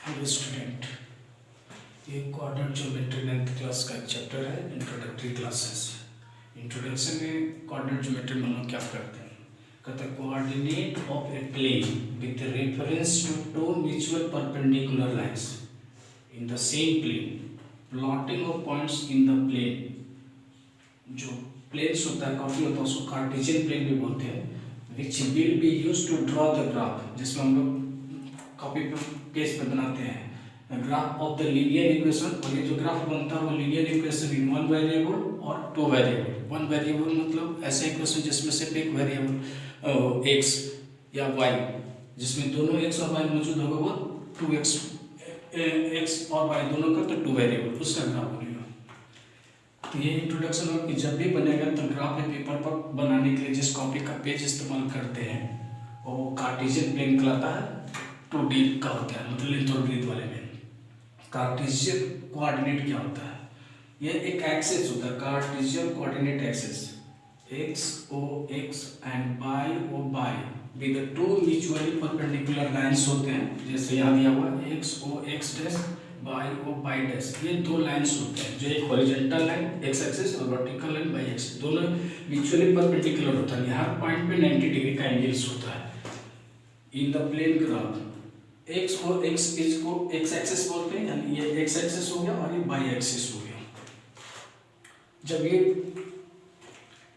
Hello student, ये coordinate geometry 9th class का एक चैप्टर है, इंट्रोडक्टरी क्लासेस। इंट्रोडक्शन में कोऑर्डिनेट ज्योमेट्री में हम लोग क्या करते हैं? कहते हैं coordinate of a plane with reference to two mutual perpendicular lines in the same plane, plotting of points in the plane. जो प्लेन्स होता है काफी होता है उसको कार्टेशियन प्लेन भी बोलते हैं, which will be used to draw the graph, जिसमें हम लोग कॉपी पेज पे बनाते हैं graph of the linear equation. और ये जो ग्राफ बनता है वो linear equation in one variable और टू वेरिएबल। वन वेरिएबल मतलब ऐसे इक्वेशन जिसमें सिर्फ एक वेरिएबल x या y, जिसमें दोनों x और y मौजूद होगा, वो 2x x और y दोनों का तो टू वेरिएबल, उसका ग्राफ बनेगा। तो ये इंट्रोडक्शन है कि जब भी बनेगा तो ग्राफ पेपर पर बनाने के लिए जिस कॉपी का पेज इस्तेमाल करते हैं वो कार्टेशियन प्लेन कहलाता है, 2D का होता है, मतलब लेंथ और ब्रीथ वाले में। कार्टेशियन कोऑर्डिनेट क्या होता है? ये एक एक्सिस होता है, Cartesian coordinate axis, x o x and y o y with two mutually perpendicular lines होते हैं। जैसे यहाँ दिया हुआ x o x dash y o y dash, ये दो लाइंस होते हैं, जो एक हॉरिजॉन्टल लाइन x एक्सिस और वर्टिकल लाइन y एक्सिस, दोनों म्यूचुअली परपेंडिकुलर होता है। हर पॉइंट पे 90 डिग्री का एंगल्स होता है in the plane graph. x को x एक्सिस बोलते हैं, यानी ये x एक्सिस हो गया और ये y एक्सिस हो गया। जब ये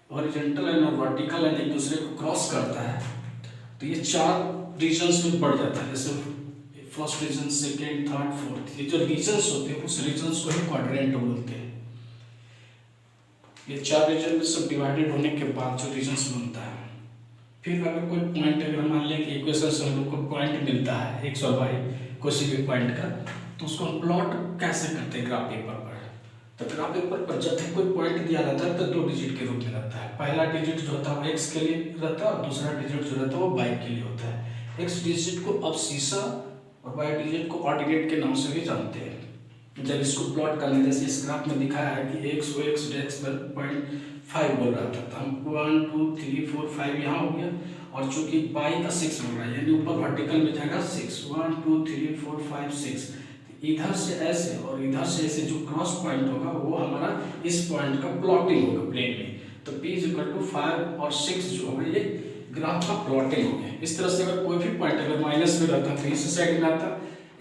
हॉरिजॉन्टल लाइन और वर्टिकल लाइन एक दूसरे को क्रॉस करता है तो ये चार रीजन्स में बढ़ जाता है, जैसे first region, second, third, fourth. ये जो रीजन्स होते हैं उस रीजन्स को ही क्वाड्रेंट बोलते हैं। ये चार रीजन में सब डिवाइडेड होने के बाद जो रीजन्स बनता है, फिर अगर कोई पॉइंट, अगर मान लें कि इक्वेशन से हम लोग को पॉइंट मिलता है x और y किसी भी पॉइंट का, तो उसको हम प्लॉट कैसे करते हैं ग्राफ पेपर पर? तो ग्राफ पेपर पर जब भी कोई पॉइंट दिया रहता है तो दो डिजिट के रूप में रहता है। पहला डिजिट जो होता है वो x के लिए रहता है और दूसरा डिजिट जो रहता है वो y के लिए होता है। x डिजिट को अब्सिसा और y डिजिट को ऑर्डिनेट के नाम से भी जानते हैं। जब इसको प्लॉट करने, जैसे इस ग्राफ में दिखाया है कि x o x डैश पर 0.5 बोल रहा था, तो हम 1 2 3 4 5 यहाँ हो गया, और चूंकि y का 6 बोल रहा है यानी ऊपर वर्टिकल में जाएगा 6, 1 2 3 4 5 6। इधर से ऐसे और इधर से ऐसे जो क्रॉस पॉइंट होगा वो हमारा इस पॉइंट का प्लॉटिंग होगा प्लेन में। तो p = 5 और 6 जो होगा ये ग्राफ का प्लॉटिंग हो गया। इस तरह से अगर कोई भी पॉइंट अगर माइनस में रहता तो इस साइड में आता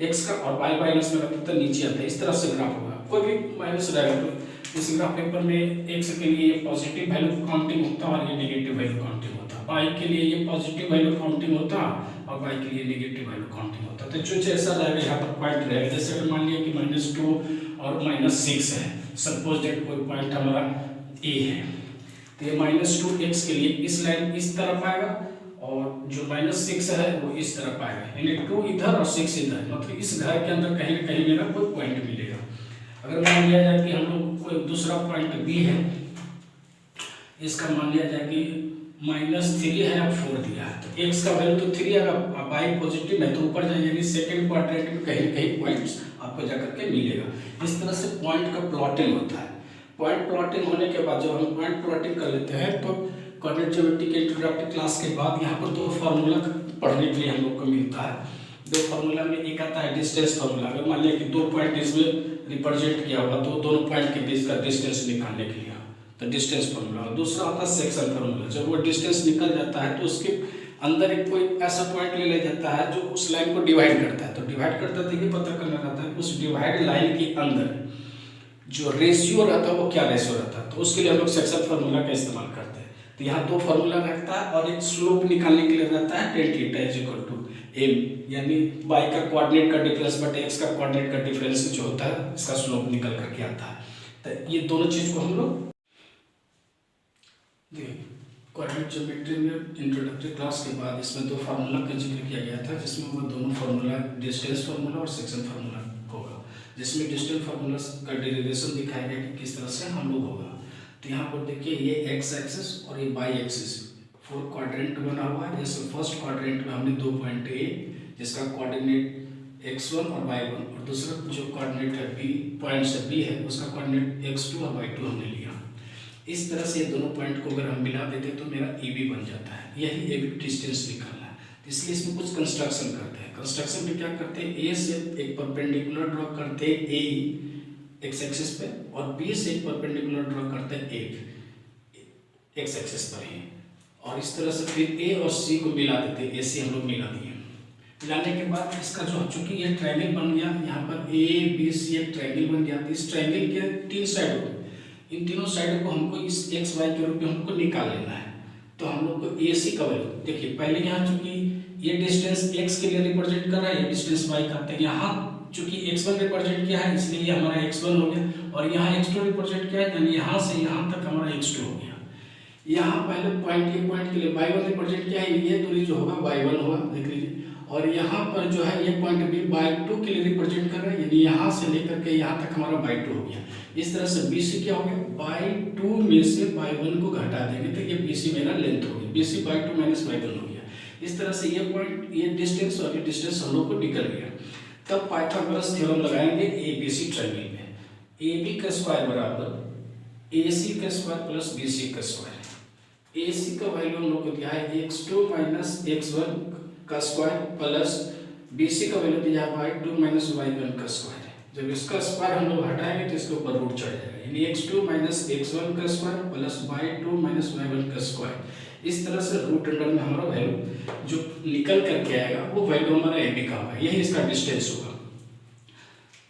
x का, और y माइनस में रहता तो नीचे आता। इस तरह से ग्राफ होगा। कोई भी माइनस रहेगा तो इस ग्राफ पेपर में x के लिए ये पॉजिटिव वैल्यू काउंटिंग होता है और ये नेगेटिव वैल्यू काउंटिंग होता है, y के लिए ये पॉजिटिव वैल्यू काउंटिंग होता है और y के लिए नेगेटिव वैल्यू काउंटिंग होता है। तो जो जैसा रहेगा यहाँ पर पॉइंट रहेगा, जैसे अगर मान लिया कि -2 और -6 है, सपोज दैट कोई पॉइंट हमारा a है, तो ये -2x के लिए इस लाइन इस तरफ आएगा और जो -6 है वो इस तरफ आएगा, यानी 2 इधर और 6 इधर, मतलब इस घर के अंदर कहीं ना कहीं मेरा कोई पॉइंट मिलेगा। अगर मान लिया जाए कि हम लोग कोई दूसरा पॉइंट b है, इसका मान लिया जाए कि -3 है और 4 दिया है, तो x का वैल्यू तो 3 आएगा, y पॉजिटिव है तो ऊपर जाए, यानी सेकंड क्वाड्रेंट में कहीं ना कहीं पॉइंट्स आपको जाकर के मिलेगा। इस तरह से पॉइंट का प्लॉटिंग होता है। पॉइंट प्लॉटिंग होने के बाद जब हम पॉइंट प्लॉटिंग कर लेते हैं तो कोऑर्डिनेट ज्योमेट्री के इंट्रोडक्टरी क्लास के बाद यहाँ पर दो फार्मूला पढ़ने के लिए हम लोग को मिलता है। दो फार्मूला में एक आता है डिस्टेंस फार्मूला। अगर मान लिया कि दो पॉइंट इसमें रिप्रेजेंट किया हुआ तो दोनों पॉइंट के बीच का डिस्टेंस निकालने के लिए तो डिस्टेंस फार्मूला। दूसरा आता है सेक्शन फार्मूला। जब वो डिस्टेंस निकल जाता है तो उसके अंदर एक कोई ऐसा पॉइंट ले जाता है जो उस लाइन को डिवाइड करता है। तो डिवाइड करता है तो ये पता करना रहता है कि उस डिवाइड लाइन के अंदर जो रेशियो रहता है वो क्या रेशियो रहता है, तो उसके लिए हम लोग सेक्शन फार्मूला का इस्तेमाल करते हैं। तो यहाँ दो फार्मूला रहता है और एक स्लोप निकालने के लिए रहता है tan थीटा = m, यानी y का कोऑर्डिनेट का डिफरेंस बटे x का कोऑर्डिनेट का डिफरेंस जो होता है इसका स्लोप निकल करके आता है। तो ये दोनों चीज को हम लोग कोऑर्डिनेट ज्योमेट्री में इंट्रोडक्टरी क्लास के बाद इसमें दो फार्मूला का जिक्र किया गया था, जिसमें वो दोनों फार्मूला डिस्टेंस फार्मूला और सेक्शन फार्मूला होगा। जिसमें डिस्टेंस फार्मूला का डेरिवेशन दिखाया गया कि किस तरह से हम लोग होगा। तो यहाँ पर देखिए ये x एक्सिस और ये y एक्सिस 4 क्वाड्रेंट बना हुआ है। जैसे फर्स्ट क्वाड्रेंट में हमने दो पॉइंट a जिसका कोऑर्डिनेट x1 और y1, और दूसरा जो कोऑर्डिनेट है b पॉइंट से b है उसका कोऑर्डिनेट x2 और y2 हमने लिया। इस तरह से दोनों पॉइंट को अगर हम मिला देते तो मेरा AB बन जाता है। यही AB डिस्टेंस निकालना है, इसलिए इसमें कुछ कंस्ट्रक्शन करते हैं। कंस्ट्रक्शन में क्या करते हैं, ए से एक परपेंडिकुलर ड्रॉ करते हैं ए एक्स एक्सिस पे, और बी से एक परपेंडिकुलर ड्रॉ करते हैं ए एक्स एक्सिस पर ही, और इस तरह से फिर ए और सी को मिला देते हैं। ए सी हम लोग मिला दिए। मिलाने के बाद इसका जो चूंकि ये ट्रायंगल बन गया, यहाँ पर ए बी सी एक ट्रायंगल बन गया। तो इस ट्रायंगल के 3 साइड होते हैं, इन तीनों साइड को हमको इस एक्स वाई के रूप में हमको निकाल लेना है। तो हम लोग को ए सी का वैल्यू देखिए, पहले यहाँ चूंकि ये डिस्टेंस एक्स के लिए रिप्रेजेंट कर रहा है, ये डिस्टेंस वाई का, तो यहाँ चूंकि x1 रिप्रेजेंट किया है इसलिए ये हमारा x1 हो गया, और यहाँ x2 रिप्रेजेंट किया है, यानी यहाँ से यहाँ तक हमारा x2 हो गया। यहाँ पहले पॉइंट ये पॉइंट के लिए y1 रिप्रेजेंट किया है, ये दूरी जो होगा y1 होगा, देख लीजिए। और यहाँ पर जो है ये पॉइंट भी y2 के लिए रिप्रेजेंट कर रहा है, यानी यहाँ से लेकर के यहाँ तक हमारा y2 हो गया। इस तरह से BC क्या हो गया, y2 में से y1 को घटा देंगे तो ये BC मेरा लेंथ हो गया, BC y2 माइनस y1 हो गया। इस तरह से ये पॉइंट, ये डिस्टेंस और ये डिस्टेंस हम लोग को निकल गया। तब पाइथागोरस थ्योरम लगाएंगे ABC ट्रायंगल में। AB का स्क्वायर बराबर AC का स्क्वायर प्लस BC का स्क्वायर। AC का वैल्यू हम लोग को दिया है x2 माइनस x1 का स्क्वायर प्लस BC का वैल्यू दिया है y2 माइनस y1 का स्क्वायर। जब इसका स्क्वायर हम लोग हटाएंगे तो इसके ऊपर रूट चढ़ जाएगा, यानी x2 माइनस x1 का square plus y2 minus y1 का स्क्वायर। इस तरह से रूट अंडर में हमारा वैल्यू जो निकल करके आएगा वो वैल्यू हमारा AB का होगा, यही इसका डिस्टेंस होगा।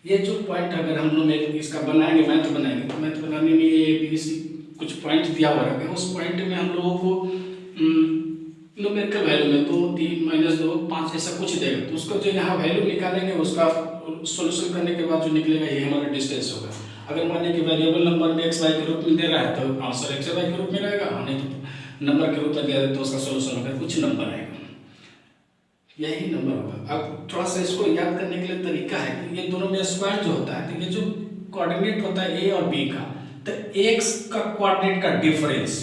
ये जो पॉइंट अगर हम लोग इसका बनाएंगे, मैथ बनाएंगे, तो मैथ बनाने में ABC कुछ पॉइंट दिया हुआ रहेगा, उस पॉइंट में हम लोगों को न्यूमेरिकल वैल्यू में 2 3 माइनस 2 5 ऐसा कुछ देगा, तो उसको जो यहाँ वैल्यू निकालेंगे उसका सोल्यूशन करने के बाद जो निकलेगा ये हमारा डिस्टेंस होगा। अगर मान लीजिए कि वेरिएबल नंबर में x y के रूप में दे रहा है तो आंसर x y के रूप में रहेगा, नहीं तो नंबर के रूप में दे रहे तो उसका सोल्यूशन होगा कुछ नंबर आएगा, यही नंबर होगा। अब थोड़ा सा इसको याद करने के लिए तरीका है कि ये दोनों में स्क्वायर जो होता है, तो ये जो कोऑर्डिनेट होता है a और b का, तो x का कोऑर्डिनेट का डिफरेंस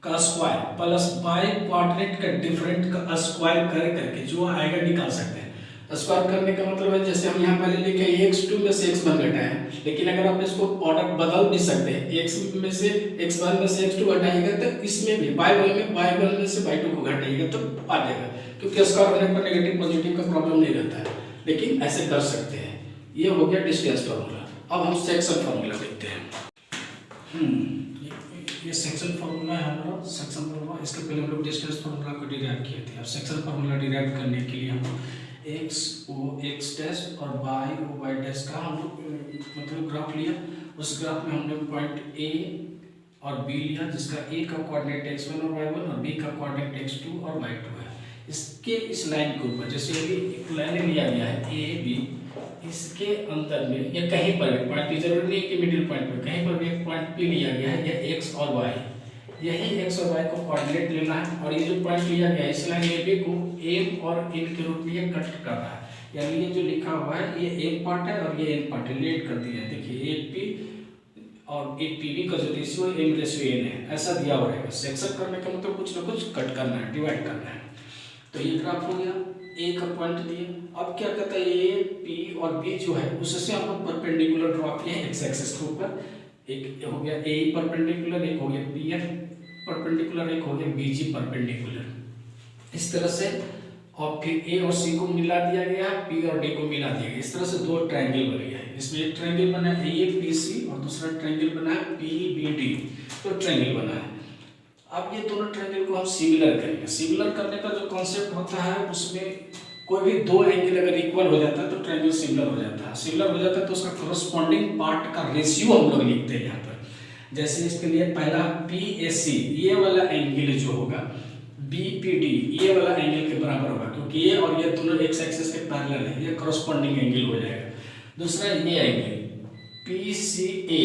का स्क्वायर प्लस y कोऑर्डिनेट का डिफरेंट का स्क्वायर करके जो आएगा निकाल सकते हैं। स्क्वायर करने का मतलब है जैसे हम यहाँ पहले लिखे x2 में से x1 घटाए, लेकिन अगर आप इसको ऑर्डर बदल भी सकते हैं, x में से x1 में से x2 घटाइएगा तो इसमें भी y1 में से y2 को घटाइएगा तो आ जाएगा, क्योंकि स्क्वायर होने पर नेगेटिव पॉजिटिव का प्रॉब्लम नहीं रहता है, लेकिन ऐसे कर सकते हैं। ये हो गया डिस्टेंस फार्मूला। अब हम सेक्शन फार्मूला देखते हैं। ये सेक्शन फार्मूला है हमारा, सेक्शन फार्मूला। इसके पहले हम लोग डिस्टेंस फार्मूला को डिराइव किए थे। अब सेक्शन फार्मूला डिराइव करने के लिए हम x o x डैश और y o y डैश का हम लोग मतलब ग्राफ लिया। उस ग्राफ में हमने पॉइंट A और B लिया, जिसका A का कोऑर्डिनेट x1 और y1 और B का कोऑर्डिनेट x2 और y2 है। इसके इस लाइन के ऊपर जैसे अभी एक लाइन लिया गया है A B, इसके अंदर में या कहीं पर भी पॉइंट की जरूरत नहीं है कि मिडिल पॉइंट पे, कहीं पर भी एक पॉइंट P लिया गया है, या x और y, यही x और y को कोऑर्डिनेट लेना है। और ये जो पॉइंट लिया गया है इस लाइन AB को m और n के रूप में ये कट कर रहा है, यानी ये जो लिखा हुआ है ये m पार्ट है और ये n पार्ट है, लेट कर दिया है। देखिए AP और एक PB का जो रेशियो है m रेशियो n है, ऐसा दिया हुआ रहेगा। सेक्शन करने का मतलब कुछ ना कुछ कट करना है, डिवाइड करना है। तो ये ग्राफ हो गया, A का पॉइंट दिए। अब क्या कहता है A P और B जो है उससे हम लोग परपेंडिकुलर ड्रॉ किए हैं x एक्सिस के ऊपर। एक हो गया A परपेंडिकुलर, एक हो गया BF परपेंडिकुलर, एक हो गया BG परपेंडिकुलर। इस तरह से और फिर A और C को मिला दिया गया, P और D को मिला दिया गया। इस तरह से दो ट्रायंगल बन गया है। इसमें एक ट्रायंगल बना है APC और दूसरा ट्रायंगल बना है PBD, तो ट्रायंगल बना है। अब ये दोनों ट्रायंगल को हम सिमिलर करेंगे। सिमिलर करने का जो कॉन्सेप्ट होता है उसमें कोई भी दो एंगल अगर इक्वल हो जाता है तो ट्रायंगल सिमिलर हो जाता है। सिमिलर हो जाता है तो उसका कोरस्पॉन्डिंग पार्ट का रेशियो हम लोग लिखते हैं यहाँ पर। जैसे इसके लिए पहला PAC, ये वाला एंगल जो होगा BPD, ये वाला एंगल के बराबर होगा, क्योंकि ये और ये दोनों एक्स एक्सिस के पैरेलल है, ये कोरस्पॉन्डिंग एंगल हो जाएगा। दूसरा ये एंगल PCA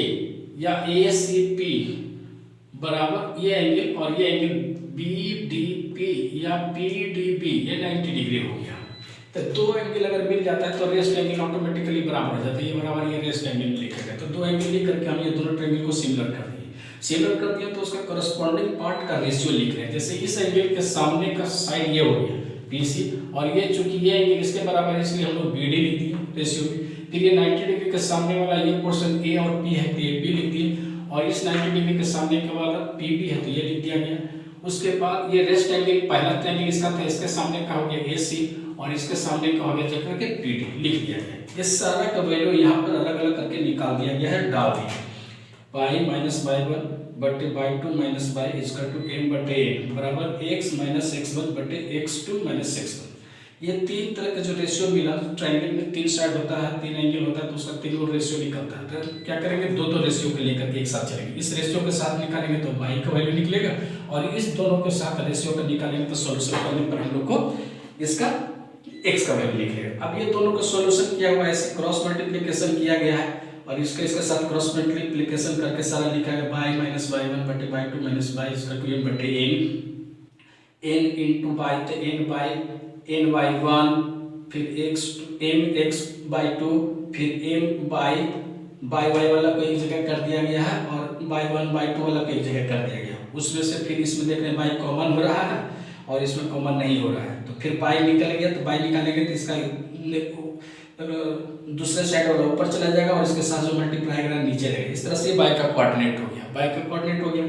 या ACP बराबर ये एंगल, और ये एंगल BDP या PDB, ये 90 डिग्री हो गया। तो दो एंगल अगर मिल जाता है तो रेस्ट एंगल ऑटोमेटिकली बराबर हो जाता है, ये बराबर ये रेस्ट एंगल लिखेगा। तो दो एंगल लिख करके हम ये दोनों ट्रायंगल को सिमिलर कर दिए। सिमिलर कर दिया तो उसका कोरस्पॉन्डिंग पार्ट का रेशियो लिख रहे हैं। जैसे इस एंगल के सामने का साइड ये हो गया BC, और ये चूंकि ये एंगल इसके बराबर है इसलिए हम लोग BD लिख दिए रेशियो में। फिर ये 90 डिग्री के सामने वाला ये पोर्शन A और P है तो ये P लिख दिए, और इस 90 डिग्री के सामने का वाला PB है तो ये लिख दिया गया। उसके बाद ये रेस्ट एंगल, पहला ट्रायंगल इसका था, इसके सामने का हो गया AC और इसके सामने का हो गया जगह के PD लिख दिया गया। ये सारा का वैल्यू यहाँ पर अलग अलग करके निकाल दिया गया है, डाल दिया। y माइनस y1 बटे y2 minus y is equal to m बटे n बराबर x माइनस x1 बटे x2 माइनस x1। ये तीन तरह का जो रेशियो मिला, ट्रायंगल में तीन साइड होता है, तीन एंगल होता है, तो उसका तीनों रेशियो निकलता है। तो क्या करेंगे, दो रेशियो को लेकर के एक साथ चलेंगे। इस रेशियो के साथ निकालेंगे तो y का वैल्यू निकलेगा और इस दोनों के साथ रेशियो का निकालेंगे तो सॉल्यूशन करने पर हम लोग को इसका x का वैल्यू निकलेगा। अब ये दोनों का सॉल्यूशन किया हुआ है, ऐसे क्रॉस मल्टीप्लिकेशन किया गया है और इसके साथ क्रॉस मल्टीप्लिकेशन करके सारा लिखा है y माइनस y1 बटे y2 माइनस y इसका 2m बटे n इंटू y तो n बाई n बाई 1 फिर x बाई 2 फिर m बाई y वाला को एक जगह कर दिया गया है और y1 बाई 2 वाला को एक जगह कर दिया गया। उसमें से फिर इसमें देख रहे हैं y कॉमन हो रहा है और इसमें कॉमन नहीं हो रहा है, तो फिर y निकल गया, तो y निकालेंगे तो इसका दूसरे साइड वाला ऊपर चला जाएगा और इसके साथ जो मल्टीप्लाई करेगा नीचे रहेगा। इस तरह से y का कोऑर्डिनेट हो गया, y का कोऑर्डिनेट हो गया।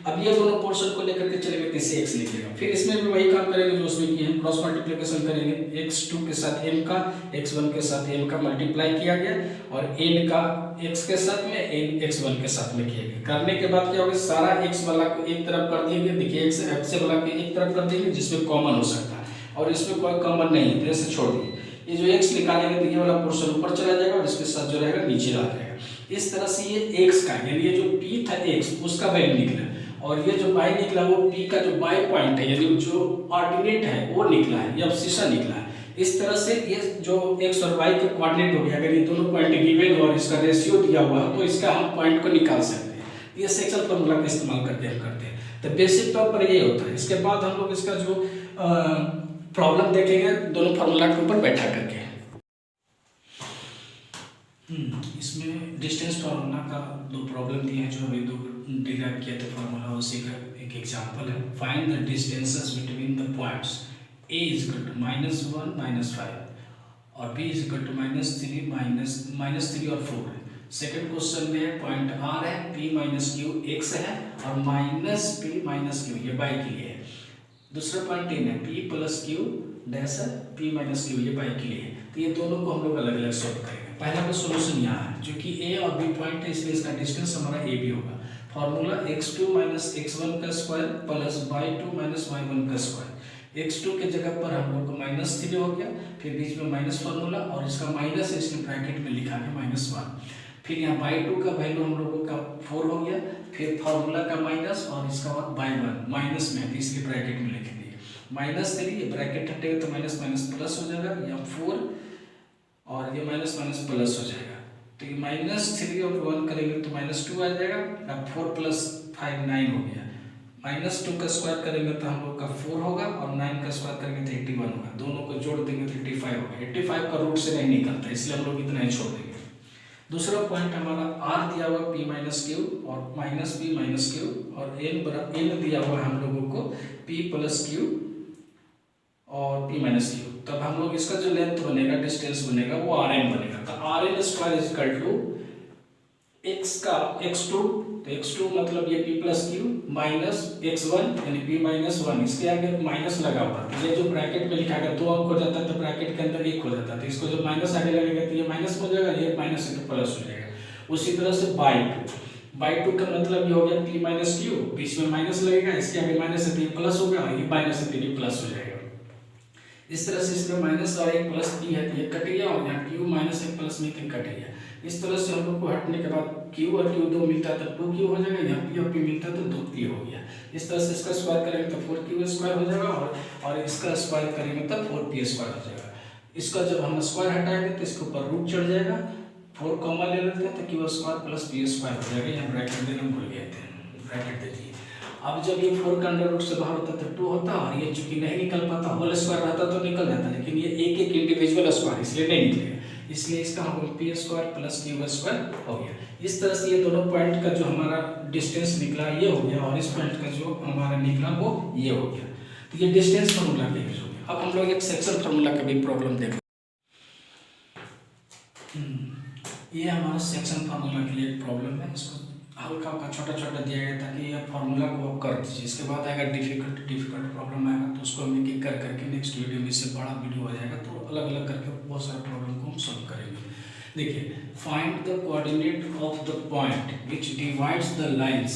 अब ये दोनों पोर्शन को लेकर के चलेंगे, किससे x लिखेगा। फिर इसमें भी वही काम करेंगे जो उसमें किए हैं, क्रॉस मल्टीप्लिकेशन करेंगे। x2 के साथ m का, x1 के साथ m का मल्टीप्लाई किया गया और n का x के साथ में n x1 के साथ में किया गया। करने के बाद क्या होगा, सारा x वाला को एक तरफ कर देंगे। देखिए x f वाला को एक तरफ कर देंगे जिसमें कॉमन हो सकता है और इसमें कोई कॉमन नहीं है, ऐसे छोड़ देंगे। ये जो x निकालेंगे तो ये वाला पोर्शन ऊपर चला जाएगा और इसके साथ जो रहेगा नीचे रह जाएगा। इस तरह से ये x का, यानी ये जो p था x उसका वैल्यू निकला और ये जो y निकला वो p का जो y पॉइंट है, यानी जो ऑर्डिनेट है वो निकला है, ये अवशिष्ट निकला है। इस तरह से ये जो x और y का कोऑर्डिनेट हो गया, अगर ये दोनों पॉइंट गिवन और इसका रेशियो दिया हुआ है तो इसका हम पॉइंट को निकाल सकते हैं। ये सेक्शन फॉर्मूला का इस्तेमाल करके हम करते हैं। तो बेसिक तौर पर ये होता है। इसके बाद हम लोग इसका जो प्रॉब्लम देखेंगे दोनों फार्मूला के ऊपर बैठा करके। इसमें डिस्टेंस फार्मूला का दो प्रॉब्लम दिए हैं जो अभी दो डिराइव किया था फार्मूला, उसी का एक एग्जांपल है। Find the distances between the points a is equal to -1 -5 और b इज इक्वल टू -3 और 4 है। सेकंड क्वेश्चन में पॉइंट r है, p माइनस q x है और माइनस p माइनस q ये y के लिए है। दूसरा पॉइंट इन है p प्लस q डैश है, p माइनस q ये y के लिए है। तो ये दोनों को हम लोग अलग अलग सॉल्व करेंगे। पहला का सॉल्यूशन यहाँ है, जो कि a और b पॉइंट है इसलिए इसका डिस्टेंस हमारा a b होगा। फॉर्मूला x2 माइनस x1 का square plus y2 minus y1 का स्क्वायर। x2 के जगह पर हम लोग को -3 हो गया, फिर बीच में माइनस फार्मूला और इसका माइनस है इसलिए ब्रैकेट में लिखा है -1। फिर यहाँ y2 का वैल्यू हम लोगों का 4 हो गया, फिर फार्मूला का माइनस और इसका बाद y1 माइनस में है इसलिए ब्रैकेट में लिख दिए -3। ये ब्रैकेट हटेगा तो माइनस माइनस प्लस हो जाएगा, या 4 और ये माइनस माइनस प्लस हो जाएगा। तो ये -3 और 1 करेंगे तो -2 आ जाएगा। अब 4 + 5 9 हो गया। -2 का स्क्वायर करेंगे तो हम लोग का 4 होगा और 9 का स्क्वायर करेंगे तो 81 होगा। दोनों को जोड़ देंगे तो 85 होगा। 85 का रूट से नहीं निकलता इसलिए हम लोग इतना ही छोड़ देंगे। दूसरा पॉइंट हमारा r दिया हुआ p माइनस q और -p माइनस q और n दिया हुआ हम लोगों को p प्लस q और p माइनस q। तब हम लोग इसका जो लेंथ बनेगा, डिस्टेंस बनेगा वो rn बनेगा। तो rn square is equal to x का x2, तो x2 मतलब ये p plus q minus x1 यानी p माइनस 1, इसके आगे माइनस लगा हुआ है। ये जो ब्रैकेट में लिखा गया 2 अंक हो जाता है तो ब्रैकेट के अंदर 1 हो जाता है, तो इसको जब माइनस आगे लगेगा तो ये माइनस हो जाएगा, ये माइनस है तो प्लस हो जाएगा। उसी तरह से by2 का मतलब ये हो गया p माइनस q, बीच में माइनस लगेगा, इसके आगे माइनस है तो ये प्लस हो गया, ये माइनस है तो ये प्लस हो जाएगा। इस तरह से इसमें माइनस और 1 प्लस p है तो ये कट गया और यहाँ q माइनस 1 प्लस में कट गया। इस तरह से हम लोग को हटने के बाद q और q 2 मिलता है तो 2q हो जाएगा, यहाँ p और p मिलता है तो 2p हो गया। इस तरह से इसका स्क्वायर करेंगे तो 4q स्क्वायर हो जाएगा और इसका स्क्वायर करेंगे तो 4p स्क्वायर हो जाएगा। इसका जब हम स्क्वायर हटाएंगे तो इसके ऊपर रूट चढ़ जाएगा, 4 कॉमन ले लेते हैं तो q square plus p square हो जाएगा। यहाँ ब्रैकेट देना भूल गए थे, ब्रैकेट दे दिए। अब जब ये 4 का अंडर रूट से बाहर होता तो 2 होता और ये चूंकि नहीं निकल पाता, होल स्क्वायर रहता तो निकल जाता, लेकिन ये एक एक इंडिविजुअल स्क्वायर इसलिए नहीं निकलेगा, इसलिए इसका हम p square plus q square हो गया। इस तरह से ये दोनों पॉइंट का जो हमारा डिस्टेंस निकला ये हो गया और इस पॉइंट का जो हमारा निकला वो ये हो गया। तो ये डिस्टेंस फार्मूला का यूज हो गया। अब हम लोग एक सेक्शन फार्मूला का भी प्रॉब्लम देखें। ये हमारा सेक्शन फार्मूला के लिए एक प्रॉब्लम है, इसको हल्का हल्का छोटा छोटा दिया गया ताकि यह फार्मूला को आप कर दीजिए। इसके बाद आएगा डिफिकल्ट प्रॉब्लम आएगा, तो उसको हम एक एक कर करके नेक्स्ट वीडियो में, इससे बड़ा वीडियो आ जाएगा तो अलग अलग करके बहुत सारे प्रॉब्लम को हम सॉल्व करेंगे। देखिए, find the coordinate of the point which divides the lines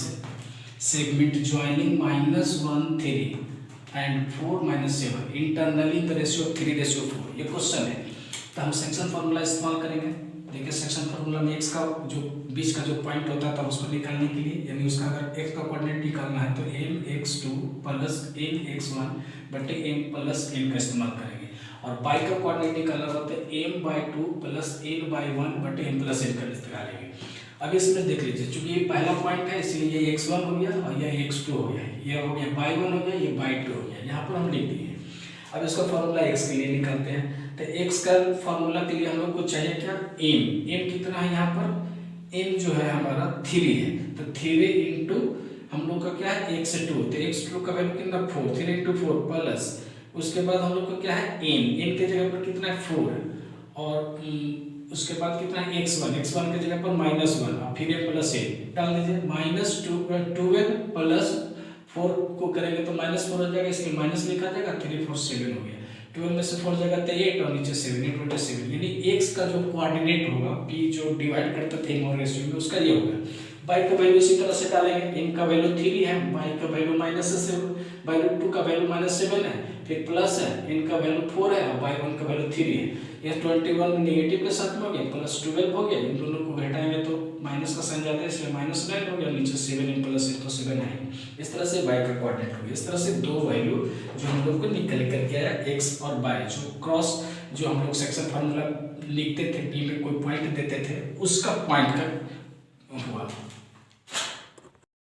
segment joining -1 3 and 4 -7 internally the ratio 3:4। ये क्वेश्चन है, तो हम सेक्शन फार्मूला इस्तेमाल करेंगे। देखिए, सेक्शन फार्मूला में x का जो बीच का जो पॉइंट होता था उसको निकालने के लिए, यानी उसका अगर x का कोऑर्डिनेट निकालना है तो mx2 प्लस mx1 बटे m प्लस n का इस्तेमाल करेंगे, और y का कोऑर्डिनेट निकालना होता है m/2 प्लस n/1 बटे m प्लस n का इस्तेमाल करेंगे। अब इसमें देख लीजिए, चूंकि ये पहला पॉइंट है इसलिए ये x1 हो गया और ये x2 हो गया, ये हो गया y1 हो गया, ये y2 हो गया, यहाँ पर हम लिख दिए। अब इसका फार्मूला x के लिए निकालते हैं, तो x का फार्मूला के लिए हम लोग को चाहिए क्या, m कितना है यहाँ पर, m जो है हमारा 3 है, तो 3 इंटू हम लोग का क्या है x2, तो x2 का वैल्यू कितना 4, 3 इंटू 4 प्लस उसके बाद हम लोग का क्या है n के जगह पर कितना है 4, और उसके बाद कितना है x1 के जगह पर -1 और फिर प्लस n डाल दीजिए, -12 प्लस 4 को करेंगे तो -4 हो जाएगा, इसलिए माइनस लिखा जाएगा, 3 4 7 हो गया, 12 में से 4 जाएगा तो 8 और नीचे 7, 8 बटे 7, यानी x का जो कोऑर्डिनेट होगा p जो डिवाइड करता थे मोर रेशियो में उसका ये होगा। y का वैल्यू इसी तरह से डालेंगे, m का वैल्यू 3 है, y का वैल्यू -2 का वैल्यू -7 है, फिर प्लस है, n का वैल्यू 4 है और y1 का वैल्यू 3 है। ये 21 नेगेटिव के साथ में हो गया, प्लस 12 हो गया, इन दोनों को घटाएंगे तो माइनस का साइन जाता है इसलिए -9 हो गया, नीचे 7 n प्लस 8 तो 7 आएंगे। इस तरह से y का कोऑर्डिनेट हो गया। इस तरह से दो वैल्यू जो हम लोग को निकल करके आया x और y, जो क्रॉस जो हम लोग सेक्शन फार्मूला लिखते थे p में कोई पॉइंट देते थे उसका पॉइंट का हुआ।